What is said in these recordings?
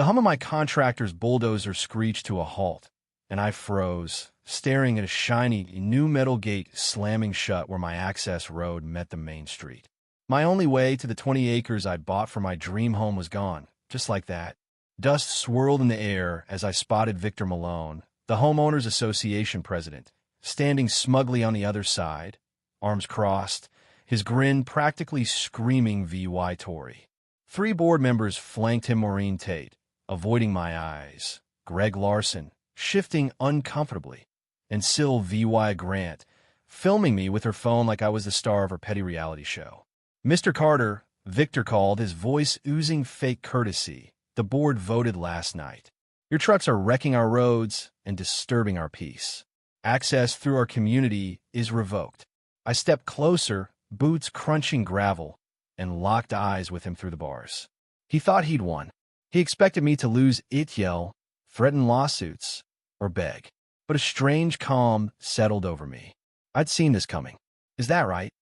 The hum of my contractor's bulldozer screeched to a halt, and I froze, staring at a shiny new metal gate slamming shut where my access road met the main street. My only way to the 20 acres I'd bought for my dream home was gone, just like that. Dust swirled in the air as I spotted Victor Malone, the Homeowners Association president, standing smugly on the other side, arms crossed, his grin practically screaming VY Tory. 3 board members flanked him: Maureen Tate, avoiding my eyes, Greg Larson, shifting uncomfortably, and Syl VY Grant, filming me with her phone like I was the star of her petty reality show. "Mr. Carter," Victor called, his voice oozing fake courtesy, "the board voted last night. Your trucks are wrecking our roads and disturbing our peace. Access through our community is revoked." I stepped closer, boots crunching gravel, and locked eyes with him through the bars. He thought he'd won. He expected me to lose it, yell, threaten lawsuits, or beg. But a strange calm settled over me. I'd seen this coming. "Is that right?"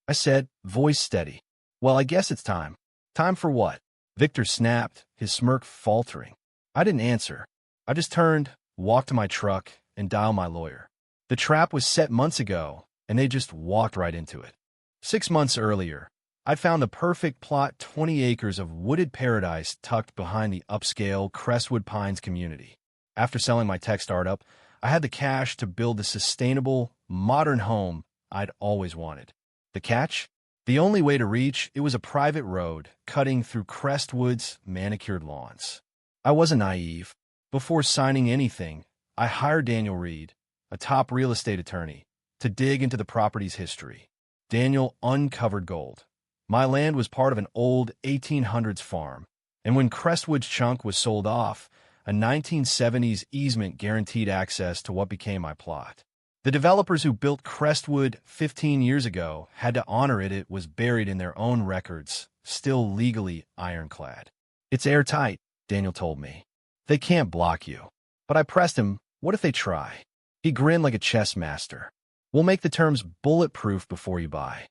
I said, voice steady. "Well, I guess it's time." "Time for what?" Victor snapped, his smirk faltering. I didn't answer. I just turned, walked to my truck, and dialed my lawyer. The trap was set months ago, and they just walked right into it. 6 months earlier, I'd found the perfect plot: 20 acres of wooded paradise tucked behind the upscale Crestwood Pines community. After selling my tech startup, I had the cash to build the sustainable, modern home I'd always wanted. The catch? The only way to reach it was a private road cutting through Crestwood's manicured lawns. I wasn't naive. Before signing anything, I hired Daniel Reed, a top real estate attorney, to dig into the property's history. Daniel uncovered gold. My land was part of an old 1800s farm, and when Crestwood's chunk was sold off, a 1970s easement guaranteed access to what became my plot. The developers who built Crestwood 15 years ago had to honor it. It was buried in their own records, still legally ironclad. "It's airtight," Daniel told me. "They can't block you." But I pressed him, "What if they try?" He grinned like a chess master. "We'll make the terms bulletproof before you buy."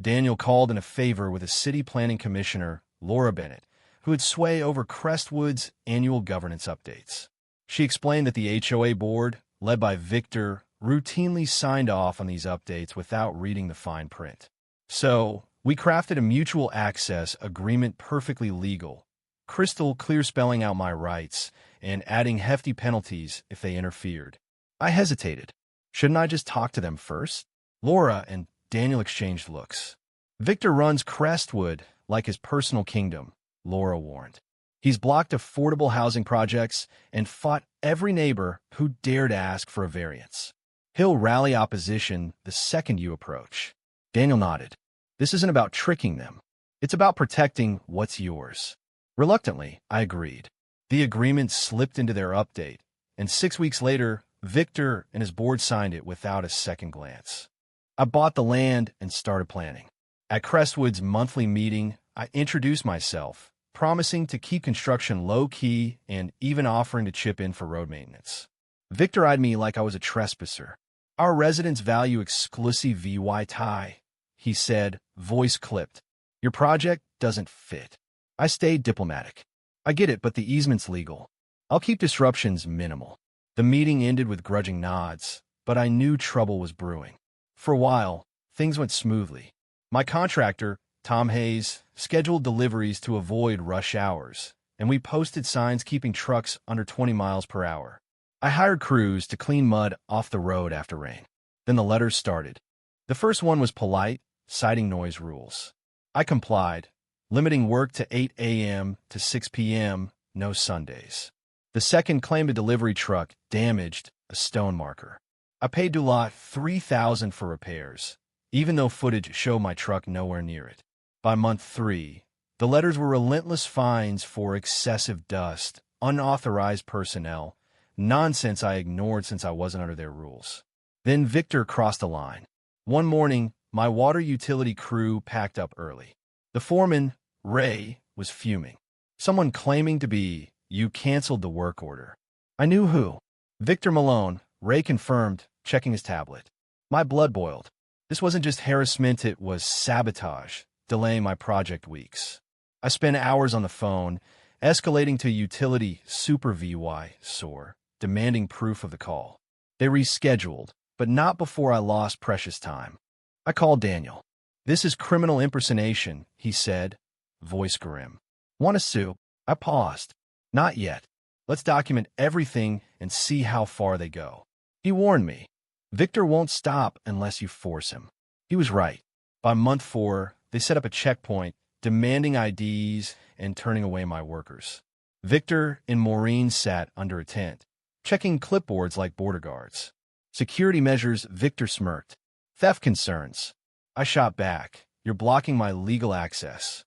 Daniel called in a favor with a city planning commissioner, Laura Bennett, who would sway over Crestwood's annual governance updates. She explained that the HOA board, led by Victor, routinely signed off on these updates without reading the fine print. So, we crafted a mutual access agreement, perfectly legal, crystal clear, spelling out my rights and adding hefty penalties if they interfered. I hesitated. Shouldn't I just talk to them first? Laura and Daniel exchanged looks. "Victor runs Crestwood like his personal kingdom," Laura warned. "He's blocked affordable housing projects and fought every neighbor who dared ask for a variance. He'll rally opposition the second you approach." Daniel nodded. "This isn't about tricking them. It's about protecting what's yours." Reluctantly, I agreed. The agreement slipped into their update, and 6 weeks later, Victor and his board signed it without a second glance. I bought the land and started planning. At Crestwood's monthly meeting, I introduced myself, promising to keep construction low-key and even offering to chip in for road maintenance. Victor eyed me like I was a trespasser. "Our residents value exclusive VY tie," he said, voice clipped. "Your project doesn't fit." I stayed diplomatic. "I get it, but the easement's legal. I'll keep disruptions minimal." The meeting ended with grudging nods, but I knew trouble was brewing. For a while, things went smoothly. My contractor, Tom Hayes, scheduled deliveries to avoid rush hours, and we posted signs keeping trucks under 20 miles per hour. I hired crews to clean mud off the road after rain. Then the letters started. The first one was polite, citing noise rules. I complied, limiting work to 8 a.m. to 6 p.m., no Sundays. The second claimed a delivery truck damaged a stone marker. I paid Dulot $3,000 for repairs, even though footage showed my truck nowhere near it. By month 3, the letters were relentless fines for excessive dust, unauthorized personnel, nonsense I ignored since I wasn't under their rules. Then Victor crossed the line. One morning, my water utility crew packed up early. The foreman, Ray, was fuming. Someone claiming to be, "You canceled the work order." I knew who. Victor Malone, Ray confirmed, checking his tablet. My blood boiled. This wasn't just harassment, it was sabotage, delaying my project weeks. I spent hours on the phone, escalating to utility super VY SOAR, demanding proof of the call. They rescheduled, but not before I lost precious time. I called Daniel. "This is criminal impersonation," he said, voice grim. "Want to sue?" I paused. "Not yet. Let's document everything and see how far they go." He warned me. "Victor won't stop unless you force him." He was right. By month 4, they set up a checkpoint, demanding IDs and turning away my workers. Victor and Maureen sat under a tent, checking clipboards like border guards. "Security measures," Victor smirked. "Theft concerns." I shot back. "You're blocking my legal access."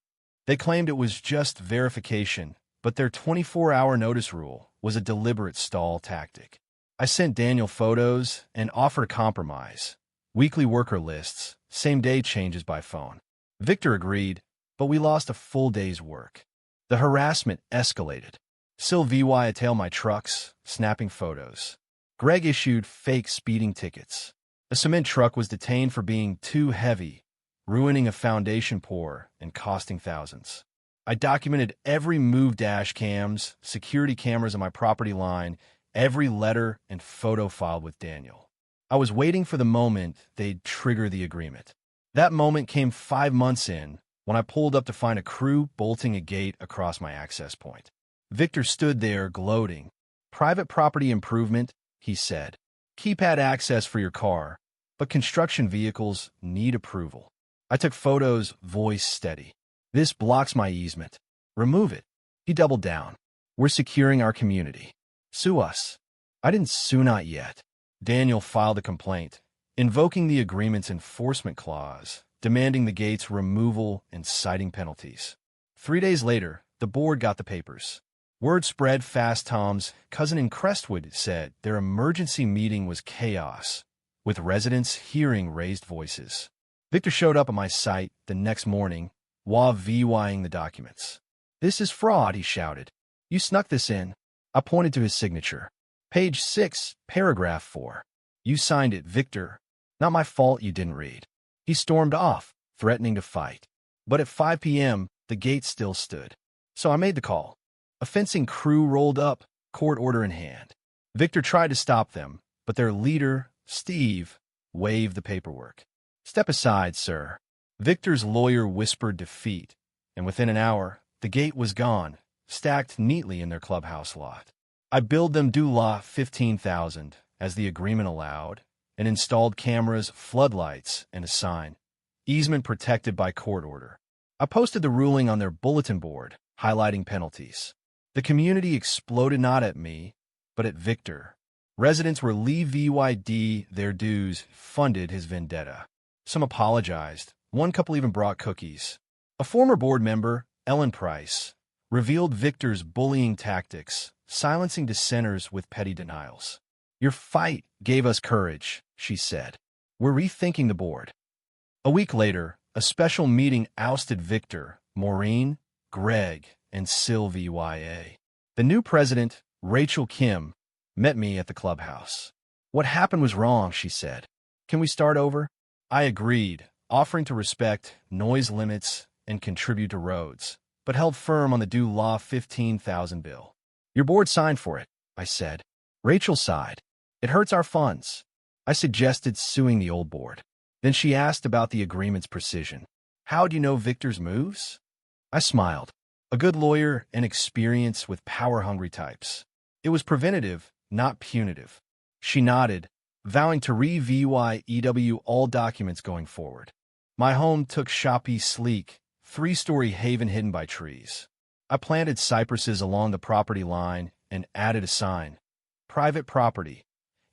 They claimed it was just verification, but their 24-hour notice rule was a deliberate stall tactic. I sent Daniel photos and offered a compromise. Weekly worker lists, same-day changes by phone. Victor agreed, but we lost a full day's work. The harassment escalated. Sylvie tailed my trucks, snapping photos. Greg issued fake speeding tickets. A cement truck was detained for being too heavy, ruining a foundation pour and costing thousands. I documented every move, dash cams, security cameras on my property line, every letter and photo filed with Daniel. I was waiting for the moment they'd trigger the agreement. That moment came 5 months in, when I pulled up to find a crew bolting a gate across my access point. Victor stood there gloating. "Private property improvement," he said. "Keypad access for your car, but construction vehicles need approval." I took photos, voice steady. "This blocks my easement. Remove it." He doubled down. "We're securing our community. Sue us." I didn't sue, not yet. Daniel filed a complaint, invoking the agreement's enforcement clause, demanding the gate's removal and citing penalties. 3 days later, the board got the papers. Word spread fast. Tom's cousin in Crestwood said their emergency meeting was chaos, with residents hearing raised voices. Victor showed up at my site the next morning, while VYing the documents. "This is fraud," he shouted. "You snuck this in." I pointed to his signature. "Page 6, paragraph 4. You signed it, Victor. Not my fault you didn't read." He stormed off, threatening to fight. But at 5 p.m., the gate still stood. So I made the call. A fencing crew rolled up, court order in hand. Victor tried to stop them, but their leader, Steve, waved the paperwork. "Step aside, sir." Victor's lawyer whispered defeat, and within an hour, the gate was gone, stacked neatly in their clubhouse lot. I billed them due law $15,000, as the agreement allowed, and installed cameras, floodlights, and a sign, "Easement protected by court order." I posted the ruling on their bulletin board, highlighting penalties. The community exploded, not at me, but at Victor. Residents were leave VYD their dues, funded his vendetta. Some apologized. One couple even brought cookies. A former board member, Ellen Price, revealed Victor's bullying tactics, silencing dissenters with petty denials. "Your fight gave us courage," she said. "We're rethinking the board." A week later, a special meeting ousted Victor, Maureen, Greg, and Sylvie YA. The new president, Rachel Kim, met me at the clubhouse. "What happened was wrong," she said. "Can we start over?" I agreed, offering to respect noise limits and contribute to roads, but held firm on the due law $15,000 bill. "Your board signed for it," I said. Rachel sighed. "It hurts our funds." I suggested suing the old board. Then she asked about the agreement's precision. "How do you know Victor's moves?" I smiled. A good lawyer and experience with power-hungry types. It was preventative, not punitive. She nodded, vowing to re-VYEW all documents going forward. My home took shoppy, sleek, 3-story haven hidden by trees. I planted cypresses along the property line and added a sign, "Private property,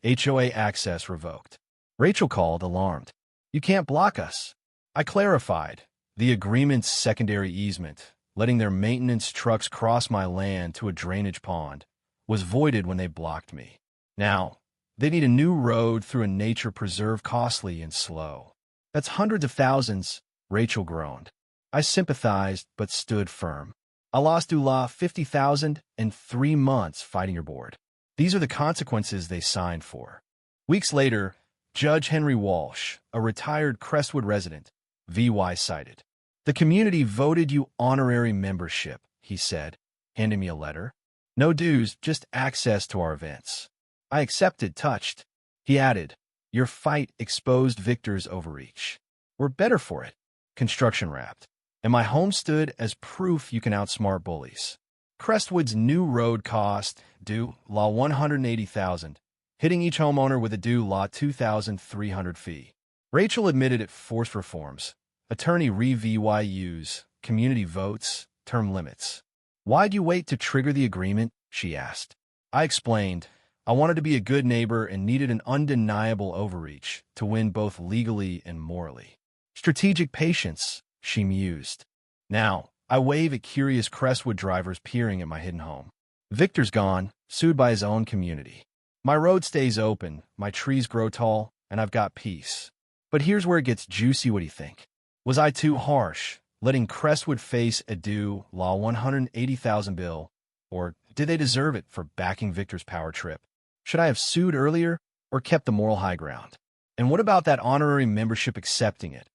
HOA access revoked." Rachel called, alarmed. "You can't block us." I clarified. The agreement's secondary easement, letting their maintenance trucks cross my land to a drainage pond, was voided when they blocked me. Now, they need a new road through a nature preserve, costly and slow. "That's hundreds of thousands," Rachel groaned. I sympathized but stood firm. "I lost Dula $50,000 in 3 months fighting your board. These are the consequences they signed for." Weeks later, Judge Henry Walsh, a retired Crestwood resident, VY cited. "The community voted you honorary membership," he said, handing me a letter. No dues, just access to our events. I accepted, touched. He added, "Your fight exposed Victor's overreach. We're better for it." Construction wrapped. And my home stood as proof you can outsmart bullies. Crestwood's new road cost, due law $180,000, hitting each homeowner with a due law $2,300 fee. Rachel admitted it forced reforms. Attorney VYUs, community votes, term limits. "Why'd you wait to trigger the agreement?" she asked. I explained. I wanted to be a good neighbor and needed an undeniable overreach to win both legally and morally. "Strategic patience," she mused. Now, I wave at curious Crestwood drivers peering at my hidden home. Victor's gone, sued by his own community. My road stays open, my trees grow tall, and I've got peace. But here's where it gets juicy. What do you think? Was I too harsh, letting Crestwood face a due law $180,000 bill? Or did they deserve it for backing Victor's power trip? Should I have sued earlier or kept the moral high ground? And what about that honorary membership accepting it?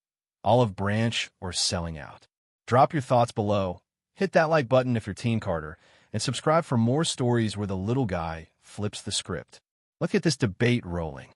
Olive branch or selling out? Drop your thoughts below, hit that like button if you're Team Carter, and subscribe for more stories where the little guy flips the script. Let's get this debate rolling.